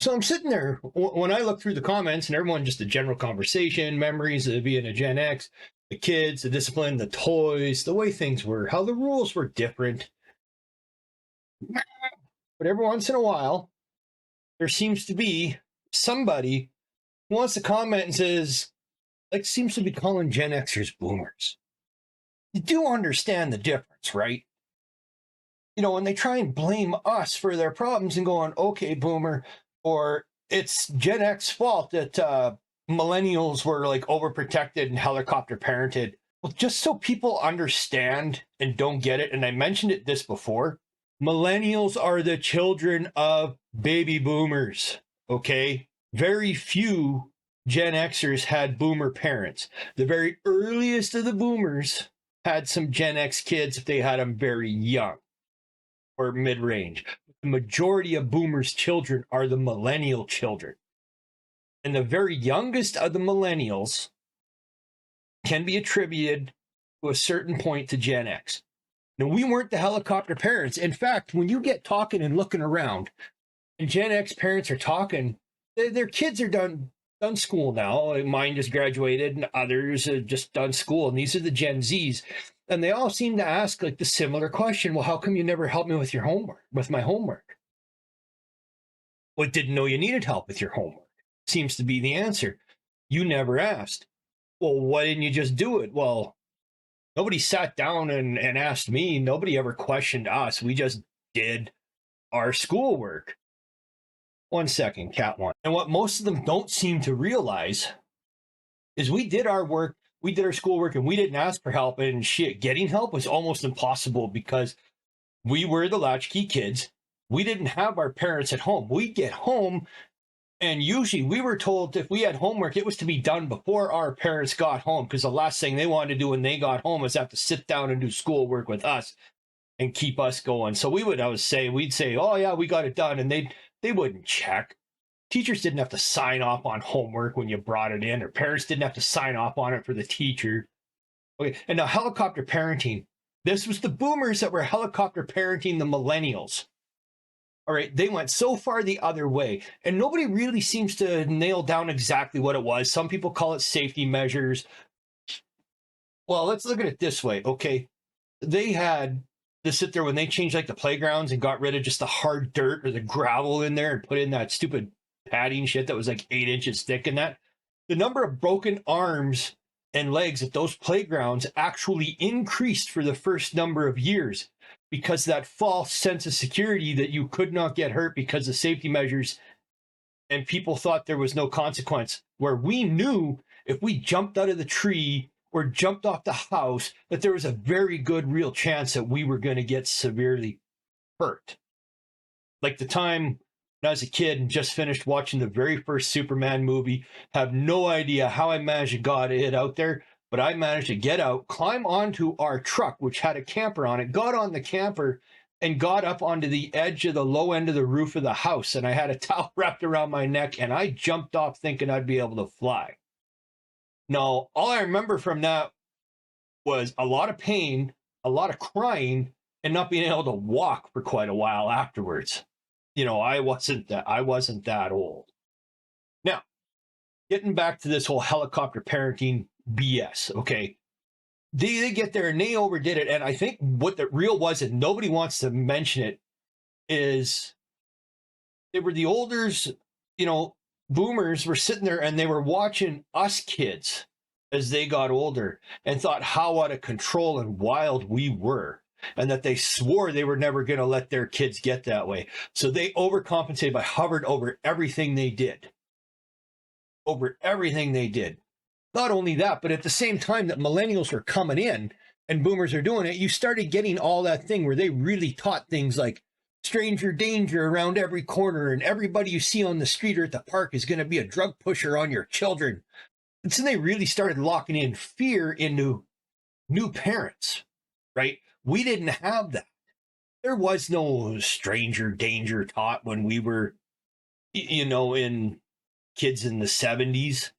So I'm sitting there when I look through the comments and everyone just the general conversation, memories of being a Gen X, the kids, the discipline, the toys, the way things were, how the rules were different. But every once in a while, there seems to be somebody who wants to comment and says, like, seems to be calling Gen Xers boomers. You do understand the difference, right? You know, when they try and blame us for their problems and going, okay, boomer, or it's Gen X fault that millennials were like overprotected and helicopter parented. Well, just so people understand and don't get it, and I mentioned it this before, millennials are the children of baby boomers, okay? Very few Gen Xers had boomer parents. The very earliest of the boomers had some Gen X kids if they had them very young or mid-range. The majority of boomers' children are the millennial children. And the very youngest of the millennials can be attributed to a certain point to Gen X. Now, we weren't the helicopter parents. In fact, when you get talking and looking around, and Gen X parents are talking, their kids are done school now. Mine just graduated, and others have just done school. And these are the Gen Zs. And they all seem to ask like the similar question. Well, how come you never helped me with your homework, with my homework? Well, didn't know you needed help with your homework. Seems to be the answer. You never asked. Well, why didn't you just do it? Well, nobody sat down and asked me. Nobody ever questioned us. We just did our schoolwork. 1 second, Cat One. And what most of them don't seem to realize is we did our work, we did our schoolwork, and we didn't ask for help. And shit, getting help was almost impossible because we were the Latchkey Kids. We didn't have our parents at home. We'd get home, and usually we were told if we had homework, it was to be done before our parents got home, because the last thing they wanted to do when they got home was have to sit down and do schoolwork with us and keep us going. So we would always say, we'd say, oh yeah, we got it done. And they wouldn't check. Teachers didn't have to sign off on homework when you brought it in, or parents didn't have to sign off on it for the teacher. Okay, and now helicopter parenting. This was the boomers that were helicopter parenting the millennials. All right, they went so far the other way, and nobody really seems to nail down exactly what it was. Some people call it safety measures. Well, let's look at it this way, okay? They had to sit there when they changed like the playgrounds and got rid of just the hard dirt or the gravel in there and put in that stupid padding shit that was like 8 inches thick and that. The number of broken arms and legs at those playgrounds actually increased for the first number of years because that false sense of security that you could not get hurt because of safety measures, and people thought there was no consequence, where we knew if we jumped out of the tree or jumped off the house that there was a very good real chance that we were going to get severely hurt. Like the time when I was a kid and just finished watching the very first Superman movie, have no idea how I managed to get it out there, but I managed to get out, climb onto our truck, which had a camper on it, got on the camper, and got up onto the edge of the low end of the roof of the house. And I had a towel wrapped around my neck, and I jumped off thinking I'd be able to fly. Now, all I remember from that was a lot of pain, a lot of crying, and not being able to walk for quite a while afterwards. You know, I wasn't that old. Now, getting back to this whole helicopter parenting BS, okay? They get there and they overdid it. And I think what the real was, and nobody wants to mention it, is they were the olders, you know, boomers were sitting there and they were watching us kids as they got older and thought how out of control and wild we were, and that they swore they were never going to let their kids get that way. So they overcompensated by hovered over everything they did. Over everything they did. Not only that, but at the same time that millennials were coming in and boomers are doing it, you started getting all that thing where they really taught things like stranger danger around every corner, and everybody you see on the street or at the park is going to be a drug pusher on your children. And so they really started locking in fear into new parents, right? We didn't have that. There was no stranger danger taught when we were, you know, in kids in the 70s.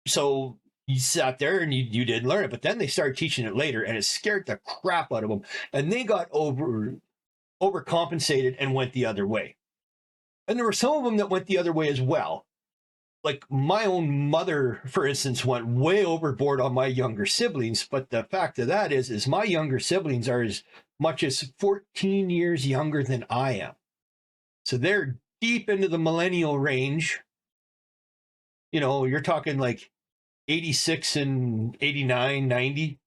So you sat there and you didn't learn it, but then they started teaching it later, and it scared the crap out of them, and they got overcompensated and went the other way. And there were some of them that went the other way as well. Like my own mother, for instance, went way overboard on my younger siblings. But the fact of that is my younger siblings are as much as 14 years younger than I am. So they're deep into the millennial range. You know, you're talking like 86 and 89, 90.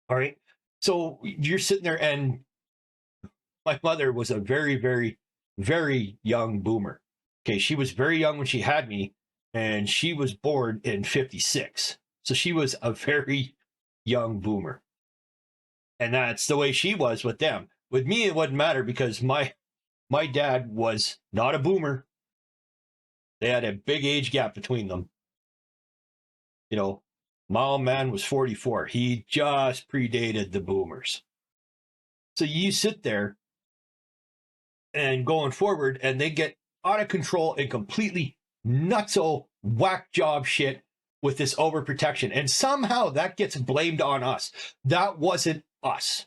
All right. So you're sitting there, and my mother was a very, very, very young boomer. Okay. She was very young when she had me, and she was born in 56. So she was a very young boomer. And that's the way she was with them. With me, it wouldn't matter because my dad was not a boomer. They had a big age gap between them. You know, my old man was 44. He just predated the boomers. So you sit there and going forward, and they get out of control and completely nutso whack job shit with this overprotection. And somehow that gets blamed on us. That wasn't us.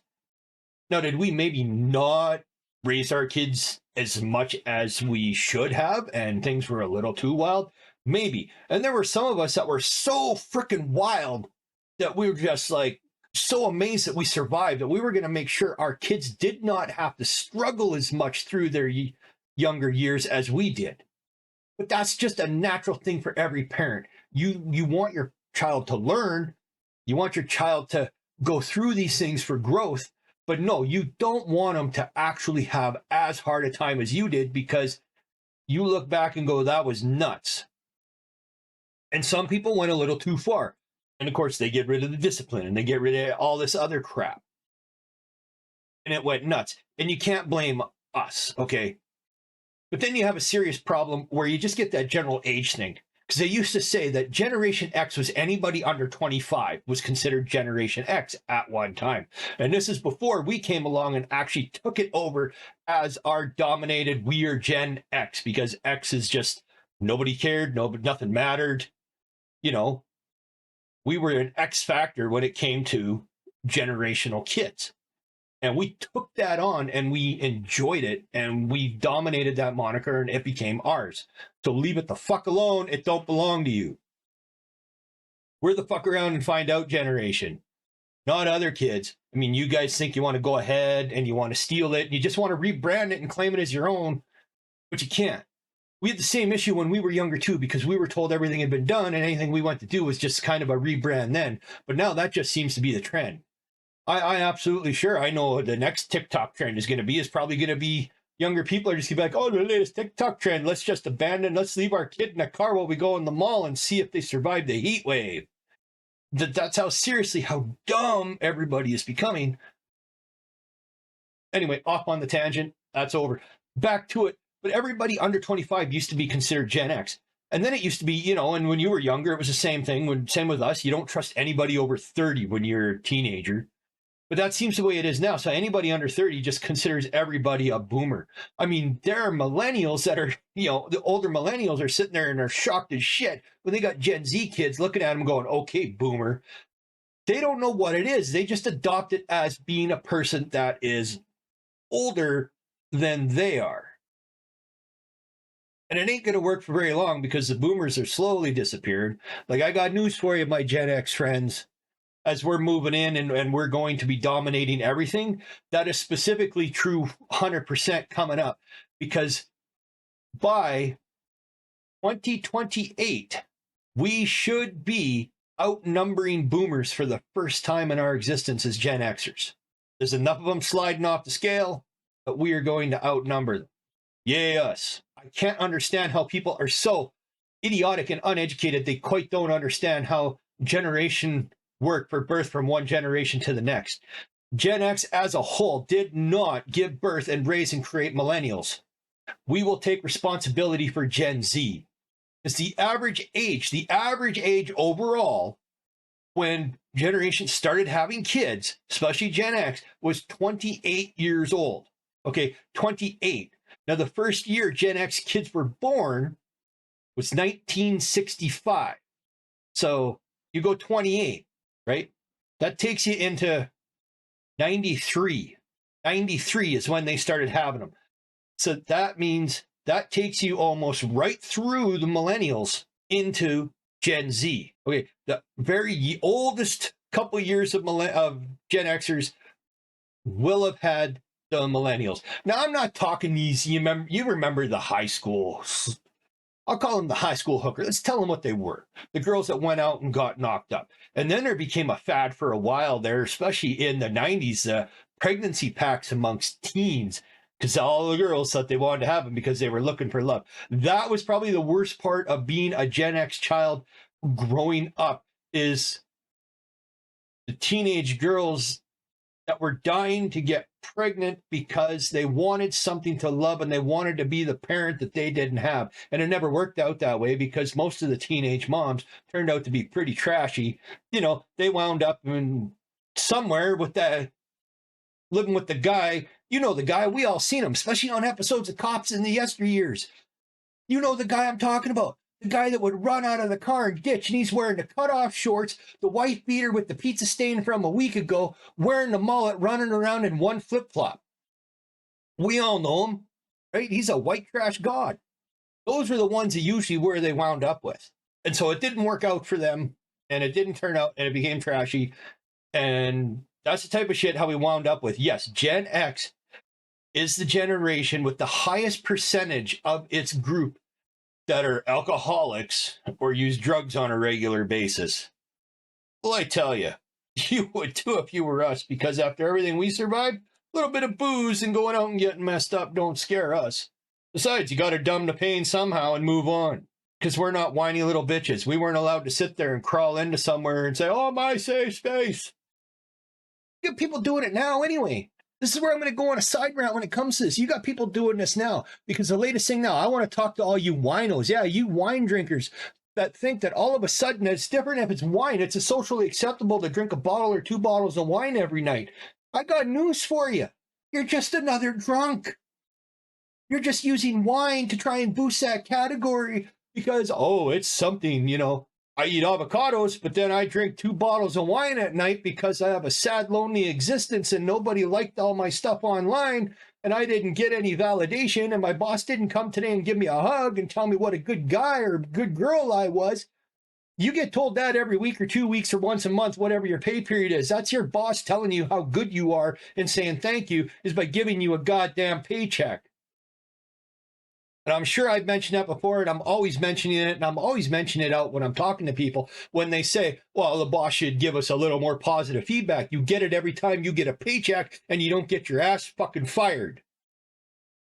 Now, did we maybe not raise our kids as much as we should have, and things were a little too wild? Maybe. And there were some of us that were so freaking wild that we were just like so amazed that we survived, that we were going to make sure our kids did not have to struggle as much through their younger years as we did. But that's just a natural thing for every parent. You want your child to learn. You want your child to go through these things for growth. But no, you don't want them to actually have as hard a time as you did, because you look back and go, that was nuts. And some people went a little too far. And of course, they get rid of the discipline and they get rid of all this other crap. And it went nuts. And you can't blame us, okay? But then you have a serious problem where you just get that general age thing. Because they used to say that Generation X was anybody under 25 was considered Generation X at one time. And this is before we came along and actually took it over as our dominated, we are Gen X, because X is just, nobody cared, nothing mattered. You know, we were an X factor when it came to generational kids. And we took that on and we enjoyed it and we dominated that moniker and it became ours. So leave it the fuck alone. It don't belong to you. We're the fuck around and find out generation, not other kids. I mean, you guys think you want to go ahead and you want to steal it and you just want to rebrand it and claim it as your own, but you can't. We had the same issue when we were younger too, because we were told everything had been done and anything we went to do was just kind of a rebrand then. But now that just seems to be the trend. I absolutely sure. I know the next TikTok trend is probably going to be younger people are just going to be like, oh, the latest TikTok trend. Let's just let's leave our kid in a car while we go in the mall and see if they survive the heat wave. That's how dumb everybody is becoming. Anyway, off on the tangent. That's over. Back to it. But everybody under 25 used to be considered Gen X. And then it used to be, you know, and when you were younger, it was the same thing. Same with us. You don't trust anybody over 30 when you're a teenager. But that seems the way it is now. So anybody under 30 just considers everybody a boomer. I mean, there are millennials that are, you know, the older millennials are sitting there and are shocked as shit when they got Gen Z kids looking at them going, okay, boomer. They don't know what it is. They just adopt it as being a person that is older than they are. And it ain't going to work for very long because the boomers are slowly disappearing. Like, I got news for you, my Gen X friends. As we're moving in and we're going to be dominating everything, that is specifically true 100% coming up, because by 2028, we should be outnumbering boomers for the first time in our existence as Gen Xers. There's enough of them sliding off the scale, but we are going to outnumber them. Yay us. I can't understand how people are so idiotic and uneducated. They quite don't understand how generation work for birth from one generation to the next. Gen X as a whole did not give birth and raise and create millennials. We will take responsibility for Gen Z. It's the average age overall when generations started having kids, especially Gen X, was 28 years old. Okay, 28. Now the first year Gen X kids were born was 1965. So you go 28. Right? That takes you into 93. 93 is when they started having them. So that means that takes you almost right through the millennials into Gen Z. Okay, the very oldest couple years of Gen Xers will have had the millennials. Now, I'm not talking these, you remember the high school, I'll call them the high school hooker. Let's tell them what they were. The girls that went out and got knocked up. And then there became a fad for a while there, especially in the 90s, pregnancy packs amongst teens, because all the girls thought they wanted to have them because they were looking for love. That was probably the worst part of being a Gen X child growing up, is the teenage girls that were dying to get pregnant because they wanted something to love and they wanted to be the parent that they didn't have. And it never worked out that way because most of the teenage moms turned out to be pretty trashy. You know, they wound up in somewhere with that, living with the guy. You know, the guy, we all seen him, especially on episodes of Cops in the yesteryears. You know the guy I'm talking about. The guy that would run out of the car and ditch, and he's wearing the cutoff shorts, the white beater with the pizza stain from a week ago, wearing the mullet, running around in one flip-flop. We all know him, right? He's a white trash god. Those are the ones that usually where they wound up with. And so it didn't work out for them, and it didn't turn out, and it became trashy. And that's the type of shit how we wound up with. Yes, Gen X is the generation with the highest percentage of its group that are alcoholics or use drugs on a regular basis. Well, I tell you, you would too if you were us, because after everything we survived, a little bit of booze and going out and getting messed up don't scare us. Besides, you got to dumb the pain somehow and move on, because we're not whiny little bitches. We weren't allowed to sit there and crawl into somewhere and say, oh, my safe space. You got people doing it now anyway. This is where I'm going to go on a side route when it comes to this. You got people doing this now, because the latest thing now, I want to talk to all you winos. Yeah, you wine drinkers that think that all of a sudden it's different if it's wine. It's socially acceptable to drink a bottle or 2 bottles of wine every night. I got news for you. You're just another drunk. You're just using wine to try and boost that category because, oh, it's something, you know. I eat avocados, but then I drink 2 bottles of wine at night because I have a sad, lonely existence and nobody liked all my stuff online and I didn't get any validation and my boss didn't come today and give me a hug and tell me what a good guy or good girl I was. You get told that every week or 2 weeks or once a month, whatever your pay period is. That's your boss telling you how good you are and saying thank you is by giving you a goddamn paycheck. And I'm sure I've mentioned that before, and I'm always mentioning it, and I'm always mentioning it out when I'm talking to people when they say, well, the boss should give us a little more positive feedback. You get it every time you get a paycheck and you don't get your ass fucking fired.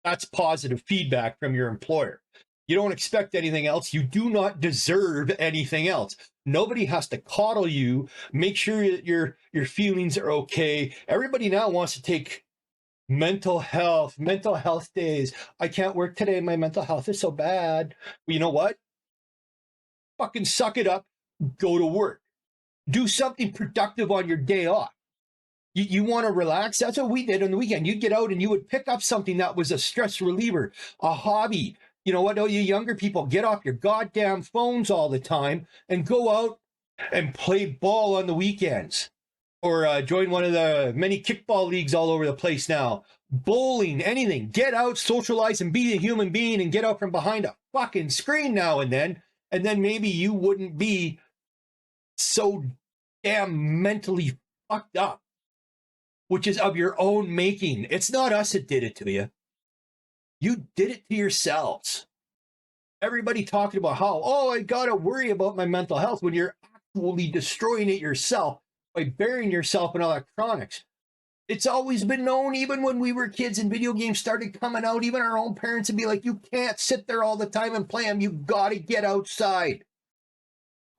That's positive feedback from your employer. You don't expect anything else. You do not deserve anything else. Nobody has to coddle you, make sure that your feelings are okay. Everybody now wants to take mental health days. I can't work today. My mental health is so bad. Well, you know what? Fucking suck it up. Go to work. Do something productive on your day off. You want to relax? That's what we did on the weekend. You'd get out and you would pick up something that was a stress reliever, a hobby. You know what? Oh, you younger people, get off your goddamn phones all the time and go out and play ball on the weekends. Or join one of the many kickball leagues all over the place now. Bowling, anything. Get out, socialize, and be a human being and get out from behind a fucking screen now and then. And then maybe you wouldn't be so damn mentally fucked up, which is of your own making. It's not us that did it to you. You did it to yourselves. Everybody talking about how, oh, I got to worry about my mental health when you're actually destroying it yourself by burying yourself in electronics. It's always been known, even when we were kids and video games started coming out, even our own parents would be like, you can't sit there all the time and play them. You got to get outside.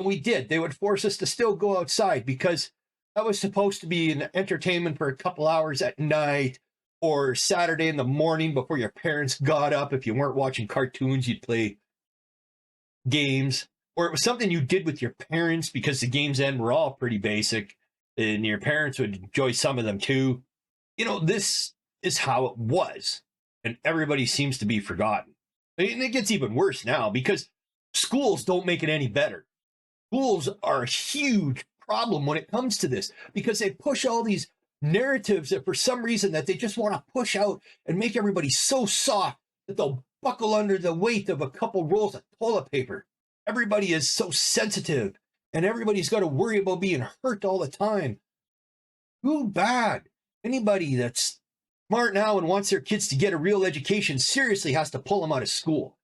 And we did. They would force us to still go outside because that was supposed to be an entertainment for a couple hours at night or Saturday in the morning before your parents got up. If you weren't watching cartoons, you'd play games. Or it was something you did with your parents because the games then were all pretty basic. And your parents would enjoy some of them too. You know, this is how it was. And everybody seems to be forgotten. And it gets even worse now because schools don't make it any better. Schools are a huge problem when it comes to this because they push all these narratives that for some reason that they just want to push out and make everybody so soft that they'll buckle under the weight of a couple rolls of toilet paper. Everybody is so sensitive, and everybody's got to worry about being hurt all the time. Too bad. Anybody that's smart now and wants their kids to get a real education seriously has to pull them out of school.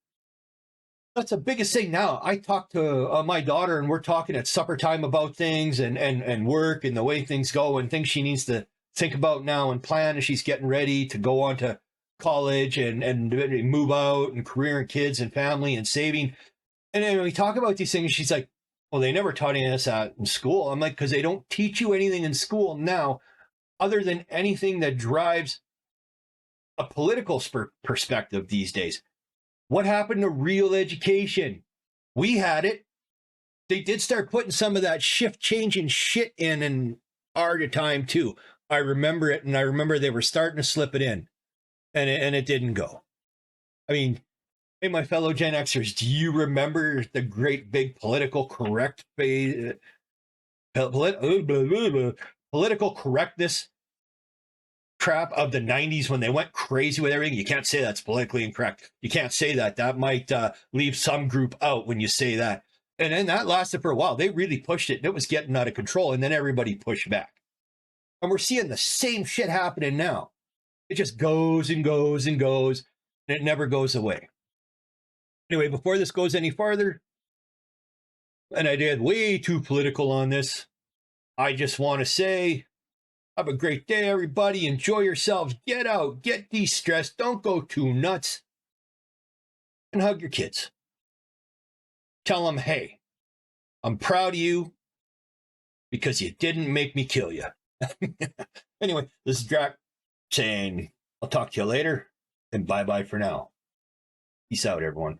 That's the biggest thing now. I talk to my daughter, and we're talking at supper time about things and work and the way things go and things she needs to think about now and plan as she's getting ready to go on to college and move out and career and kids and family and saving. And then we talk about these things. She's like, well, they never taught us that in school. I'm like, because they don't teach you anything in school now other than anything that drives a political perspective these days. What happened to real education? We had it. They did start putting some of that shift changing shit in our time too. I remember it, and I remember they were starting to slip it in, and it didn't go. I mean, hey, my fellow Gen Xers, do you remember the great big political correct phase, political correctness crap of the 90s when they went crazy with everything? You can't say that's politically incorrect. You can't say that. That might leave some group out when you say that. And then that lasted for a while. They really pushed it, and it was getting out of control, and then everybody pushed back. And we're seeing the same shit happening now. It just goes and goes and goes, and it never goes away. Anyway, before this goes any farther, and I did way too political on this, I just want to say, have a great day, everybody. Enjoy yourselves. Get out. Get de-stressed. Don't go too nuts. And hug your kids. Tell them, hey, I'm proud of you because you didn't make me kill you. Anyway, this is Drac saying I'll talk to you later, and bye-bye for now. Peace out, everyone.